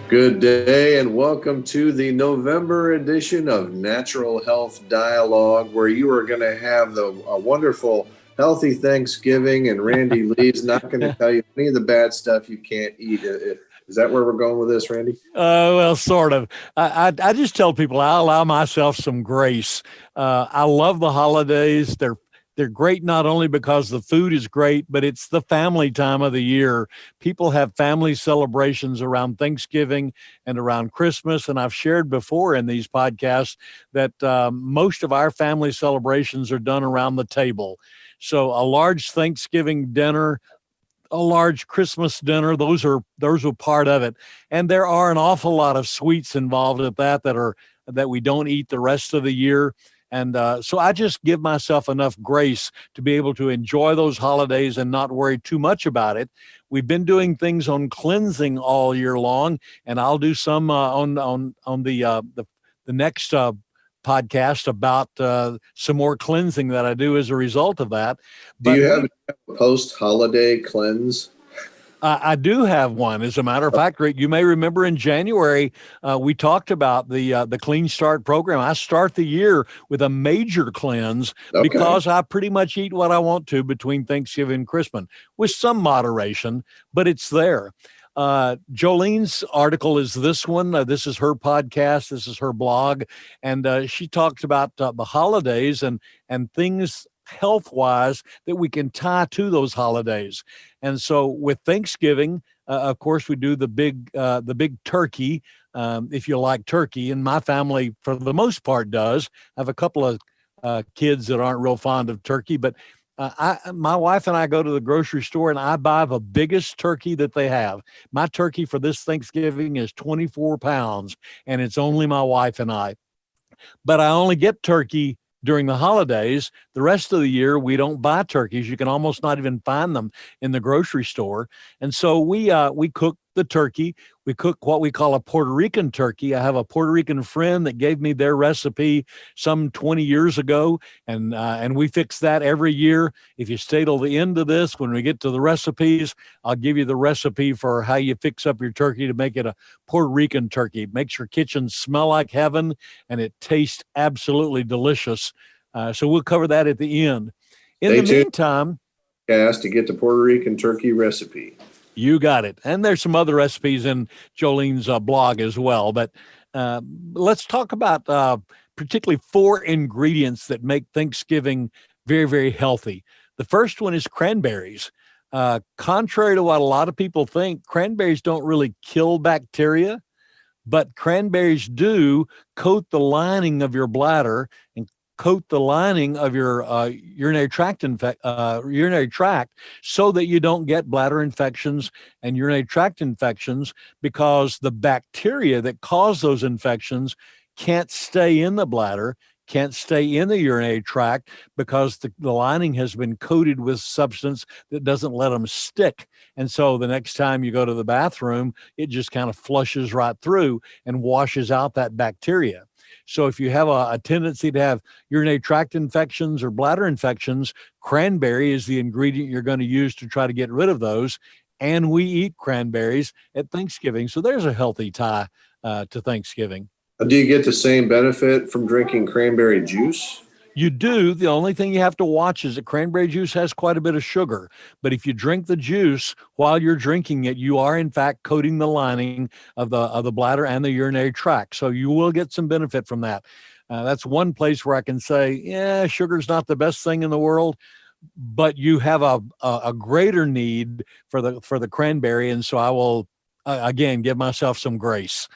Good day and welcome to the November edition of Natural Health Dialogue, where you are going to have a wonderful, healthy Thanksgiving, and Randy Lee's not going to tell you any of the bad stuff you can't eat. Is that where we're going with this, Randy? Well, sort of. I just tell people I allow myself some grace. I love the holidays. They're great not only because the food is great, but it's the family time of the year. People have family celebrations around Thanksgiving and around Christmas. And I've shared before in these podcasts that most of our family celebrations are done around the table. So a large Thanksgiving dinner, a large Christmas dinner, those are part of it. And there are an awful lot of sweets involved at that we don't eat the rest of the year. And so I just give myself enough grace to be able to enjoy those holidays and not worry too much about it. We've been doing things on cleansing all year long, and I'll do some on the next podcast about some more cleansing that I do as a result of that. Do But you have a post-holiday cleanse? I do have one. As a matter of fact, Rick, you may remember in January we talked about the Clean Start program. I start the year with a major cleanse because I pretty much eat what I want to between Thanksgiving and Christmas with some moderation, but it's there. Jolene's article is this one. This is her podcast. This is her blog, and she talks about the holidays and things health wise that we can tie to those holidays. And so with Thanksgiving, of course, we do the big turkey. If you like turkey, and my family, for the most part, does. I have a couple of kids that aren't real fond of turkey, but my wife and I go to the grocery store and I buy the biggest turkey that they have. My turkey for this Thanksgiving is 24 pounds, and it's only my wife and I. But I only get turkey during the holidays. The rest of the year, we don't buy turkeys. You can almost not even find them in the grocery store. And so we cook the turkey. We cook what we call a Puerto Rican turkey. I have a Puerto Rican friend that gave me their recipe some 20 years ago, and we fix that every year. If you stay till the end of this, when we get to the recipes, I'll give you the recipe for how you fix up your turkey to make it a Puerto Rican turkey. It makes your kitchen smell like heaven, and it tastes absolutely delicious. So we'll cover that at the end. In the meantime, to get the Puerto Rican turkey recipe. You got it. And there's some other recipes in Jolene's blog as well. But let's talk about particularly 4 ingredients that make Thanksgiving very, very healthy. The first one is cranberries. Contrary to what a lot of people think, cranberries don't really kill bacteria, but cranberries do coat the lining of your bladder and coat the lining of your urinary tract so that you don't get bladder infections and urinary tract infections, because the bacteria that cause those infections can't stay in the bladder, can't stay in the urinary tract, because the lining has been coated with substance that doesn't let them stick. And so the next time you go to the bathroom, it just kind of flushes right through and washes out that bacteria. So if you have a tendency to have urinary tract infections or bladder infections, cranberry is the ingredient you're going to use to try to get rid of those. And we eat cranberries at Thanksgiving. So there's a healthy tie to Thanksgiving. Do you get the same benefit from drinking cranberry juice? You do. The only thing you have to watch is that cranberry juice has quite a bit of sugar. But if you drink the juice while you're drinking it, you are in fact coating the lining of the bladder and the urinary tract. So you will get some benefit from that. That's one place where I can say, yeah, sugar's not the best thing in the world, but you have a greater need for the cranberry, and so I will again give myself some grace.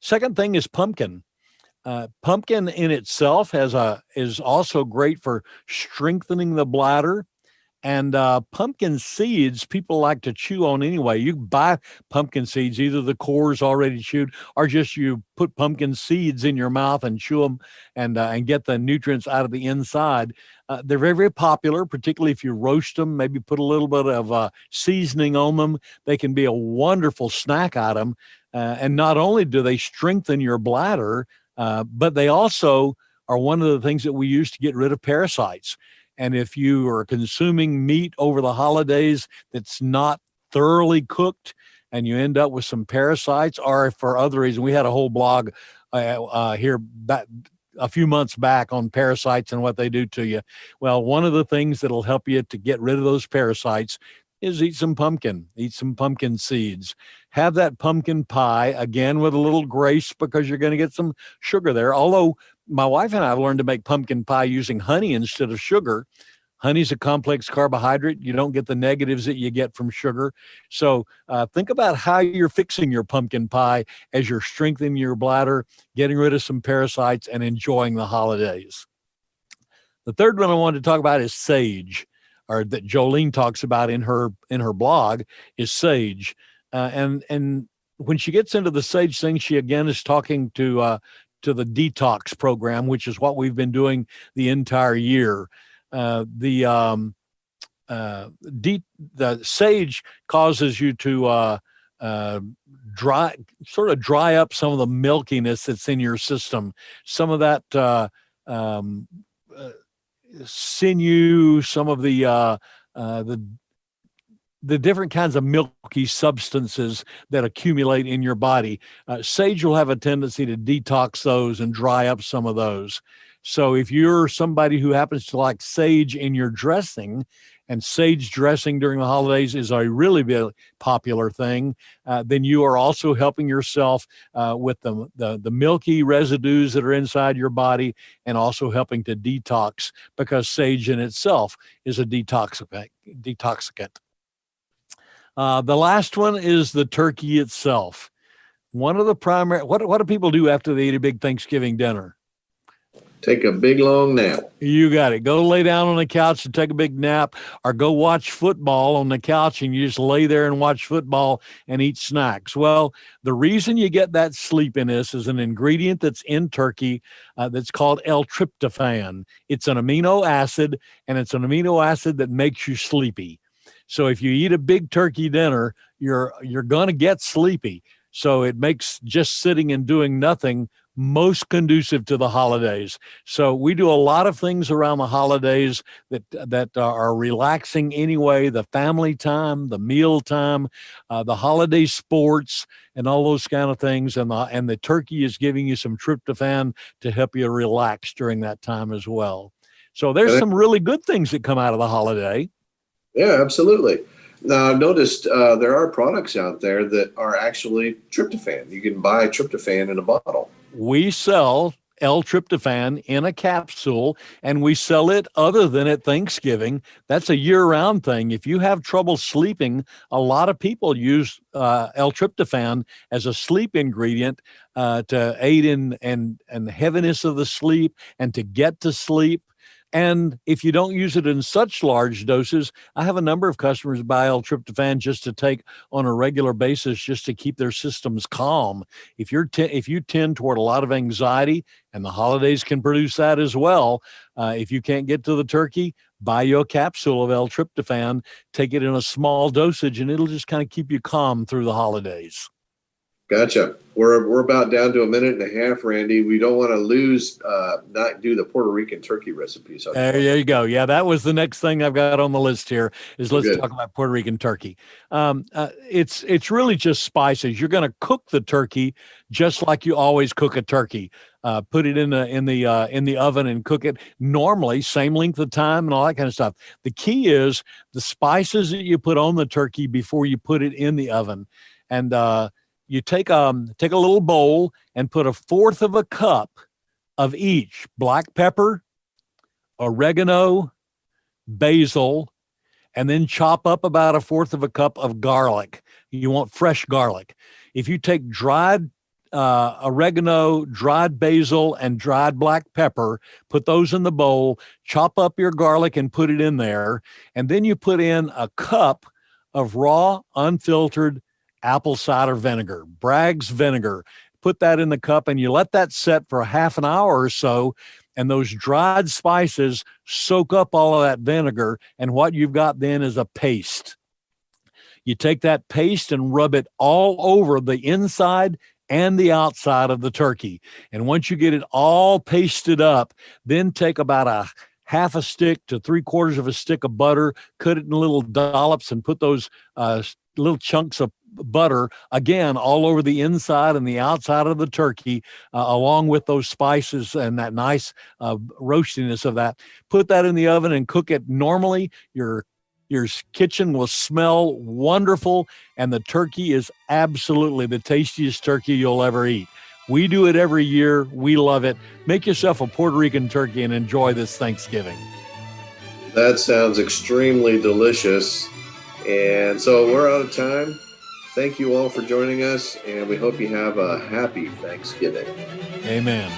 Second thing is pumpkin. Pumpkin in itself is also great for strengthening the bladder. And pumpkin seeds, people like to chew on anyway. You buy pumpkin seeds, either the core is already chewed, or just you put pumpkin seeds in your mouth and chew them and get the nutrients out of the inside. They're very, very popular, particularly if you roast them, maybe put a little bit of seasoning on them. They can be a wonderful snack item. And not only do they strengthen your bladder, but they also are one of the things that we use to get rid of parasites. And if you are consuming meat over the holidays that's not thoroughly cooked, and you end up with some parasites, or for other reasons. We had a whole blog here back a few months back on parasites and what they do to you. Well, one of the things that'll help you to get rid of those parasites is eat some pumpkin seeds. Have that pumpkin pie, again, with a little grace, because you're going to get some sugar there. Although my wife and I have learned to make pumpkin pie using honey instead of sugar. Honey's a complex carbohydrate. You don't get the negatives that you get from sugar. So think about how you're fixing your pumpkin pie as you're strengthening your bladder, getting rid of some parasites, and enjoying the holidays. The third one I wanted to talk about is sage, or that Jolene talks about in her blog, is sage. And when she gets into the sage thing, she again is talking to the detox program, which is what we've been doing the entire year. The sage causes you to dry up some of the milkiness that's in your system, some of that sinew, some of the different kinds of milky substances that accumulate in your body. Sage will have a tendency to detox those and dry up some of those. So if you're somebody who happens to like sage in your dressing, and sage dressing during the holidays is a really popular thing, then you are also helping yourself with the milky residues that are inside your body, and also helping to detox, because sage in itself is a detoxicant. The last one is the turkey itself. One of the primary, what do people do after they eat a big Thanksgiving dinner? Take a big, long nap. You got it. Go lay down on the couch and take a big nap, or go watch football on the couch and you just lay there and watch football and eat snacks. Well, the reason you get that sleepiness is an ingredient that's in turkey that's called L-tryptophan. It's an amino acid, and it's an amino acid that makes you sleepy. So if you eat a big turkey dinner, you're going to get sleepy. So it makes just sitting and doing nothing most conducive to the holidays. So we do a lot of things around the holidays that are relaxing anyway, the family time, the meal time, the holiday sports, and all those kind of things. And the turkey is giving you some tryptophan to help you relax during that time as well. So there's some really good things that come out of the holiday. Yeah, absolutely. Now, I've noticed there are products out there that are actually tryptophan. You can buy tryptophan in a bottle. We sell L-tryptophan in a capsule, and we sell it other than at Thanksgiving. That's a year-round thing. If you have trouble sleeping, a lot of people use L-tryptophan as a sleep ingredient to aid in heaviness of the sleep and to get to sleep. And if you don't use it in such large doses, I have a number of customers buy L-tryptophan just to take on a regular basis, just to keep their systems calm. If you tend toward a lot of anxiety, and the holidays can produce that as well, if you can't get to the turkey, buy you a capsule of L-tryptophan, take it in a small dosage, and it'll just kind of keep you calm through the holidays. Gotcha. We're about down to a minute and a half, Randy. We don't want to lose, not do the Puerto Rican turkey recipes. There you go. Yeah, that was the next thing I've got on the list here, is let's talk about Puerto Rican turkey. It's really just spices. You're going to cook the turkey just like you always cook a turkey. Put it in the oven and cook it normally, same length of time and all that kind of stuff. The key is the spices that you put on the turkey before you put it in the oven. And you take a little bowl and put 1/4 of a cup of each: black pepper, oregano, basil, and then chop up about 1/4 of a cup of garlic. You want fresh garlic. If you take dried oregano, dried basil, and dried black pepper, put those in the bowl, chop up your garlic and put it in there, and then you put in a cup of raw, unfiltered apple cider vinegar, Bragg's vinegar. Put that in the cup, and you let that set for half an hour or so, and those dried spices soak up all of that vinegar, and what you've got then is a paste. You take that paste and rub it all over the inside and the outside of the turkey. And once you get it all pasted up, then take about a half a stick to 3/4 of a stick of butter, cut it in little dollops, and put those little chunks of butter, again, all over the inside and the outside of the turkey, along with those spices and that nice roastiness of that. Put that in the oven and cook it normally. Your kitchen will smell wonderful, and the turkey is absolutely the tastiest turkey you'll ever eat. We do it every year. We love it. Make yourself a Puerto Rican turkey and enjoy this Thanksgiving. That sounds extremely delicious. And so we're out of time. Thank you all for joining us, and we hope you have a happy Thanksgiving. Amen.